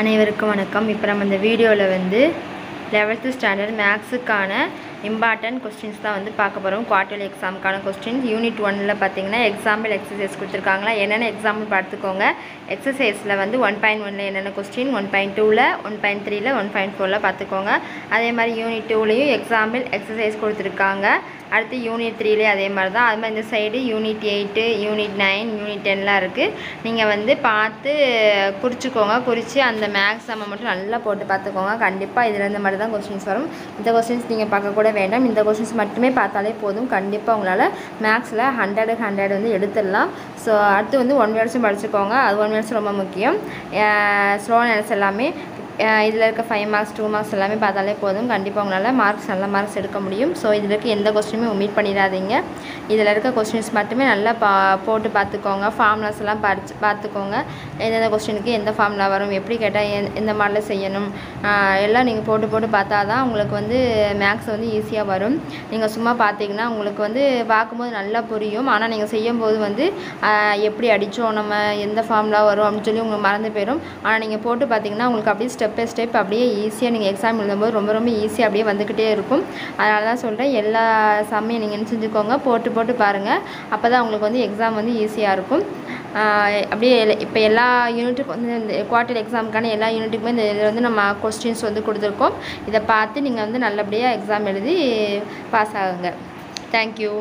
அனைவருக்கும் வணக்கம். இப்போ நம்ம இந்த வீடியோவில் வந்து 11th ஸ்டாண்டர்ட் மேக்ஸுக்கான இம்பார்ட்டன்ட் கொஸ்டின்ஸ் தான் வந்து பார்க்க போகிறோம். Quarterly எக்ஸாமுக்கான questions. யூனிட் 1ல் பார்த்தீங்கன்னா எக்ஸாம்பிள் எக்ஸசைஸ் கொடுத்துருக்காங்களா, என்னென்ன எக்ஸாம்பிள் பார்த்துக்கோங்க. எக்ஸசைஸில் வந்து 1.1ல் என்னென்ன கொஸ்டின், 1.2ல் 1.3ல் 1.4ல் பார்த்துக்கோங்க. அதே மாதிரி யூனிட் 2லையும் எக்ஸாம்பிள் எக்ஸசைஸ் கொடுத்துருக்காங்க. அடுத்து யூனிட் 3லேயே அதே மாதிரி தான். அது மாதிரி இந்த சைடு யூனிட் 8, யூனிட் 9, யூனிட் 10லாம் இருக்குது. நீங்கள் வந்து பார்த்து குறிச்சிக்கோங்க. குறித்து அந்த மேக்ஸ் சம்மை மட்டும் நல்லா போட்டு பார்த்துக்கோங்க. கண்டிப்பாக இதில் இந்த மாதிரி தான் கொஸ்டின்ஸ் வரும். இந்த கொஸ்டின்ஸ் நீங்கள் பார்க்கக்கூட வேண்டாம். இந்த கொஸ்டின்ஸ் மட்டுமே பார்த்தாலே போதும். கண்டிப்பாக உங்களால் மேக்ஸில் 100 வந்து எடுத்துடலாம். ஸோ அடுத்து வந்து 1 வேர்ட்ஸும் படிச்சுக்கோங்க. அது 1 வேர்ட்ஸ் ரொம்ப முக்கியம். ஸ்லோ நேரஸ் எல்லாமே இதில் இருக்க 5 மார்க்ஸ் 2 மார்க்ஸ் எல்லாமே பார்த்தாலே போதும். கண்டிப்பாக உங்களால் நல்ல மார்க்ஸ் எடுக்க முடியும். ஸோ இதில் இருக்க எந்த கொஸ்டினுமே ஒமிட் பண்ணிடாதீங்க. இதில் இருக்க கொஸ்டின்ஸ் மட்டுமே நல்லா போட்டு பார்த்துக்கோங்க. ஃபார்முலாஸ் எல்லாம் பார்த்துக்கோங்க. எந்தெந்த கொஸ்டினுக்கு எந்த ஃபார்முலா வரும், எப்படி கேட்டால் எந்த மாடலில் செய்யணும், எல்லாம் நீங்கள் போட்டு பார்த்தா தான் உங்களுக்கு வந்து மேக்ஸ் வந்து ஈஸியாக வரும். நீங்கள் சும்மா பார்த்தீங்கன்னா உங்களுக்கு வந்து பார்க்கும்போது நல்லா புரியும். ஆனால் நீங்கள் செய்யும்போது வந்து எப்படி அடித்தோம், நம்ம எந்த ஃபார்முலா வரும் அப்படின்னு சொல்லி உங்களுக்கு மறந்து போயிடும். ஆனால் நீங்கள் போட்டு பார்த்தீங்கன்னா உங்களுக்கு அப்படியே ஸ்டெப் பை ஸ்டெப் அப்படியே ஈஸியாக நீங்கள் எக்ஸாம் எழுதும்போது ரொம்ப ஈஸியாக அப்படியே வந்துக்கிட்டே இருக்கும். அதனால தான் சொல்கிறேன், எல்லா சம்மையும் நீங்கள் என்ன செஞ்சுக்கோங்க, போட்டு பாருங்கள். அப்போ தான் உங்களுக்கு வந்து எக்ஸாம் வந்து ஈஸியாக இருக்கும். அப்படியே இப்போ எல்லா யூனிட்டுக்கும் வந்து இந்த குவார்ட்டர் எக்ஸாமுக்கான எல்லா யூனிட்டுக்குமே இந்த இதில் வந்து நம்ம கொஸ்டின்ஸ் வந்து கொடுத்துருக்கோம். இதை பார்த்து நீங்கள் வந்து நல்லபடியாக எக்ஸாம் எழுதி பாஸ் ஆகுங்க. தேங்க்யூ.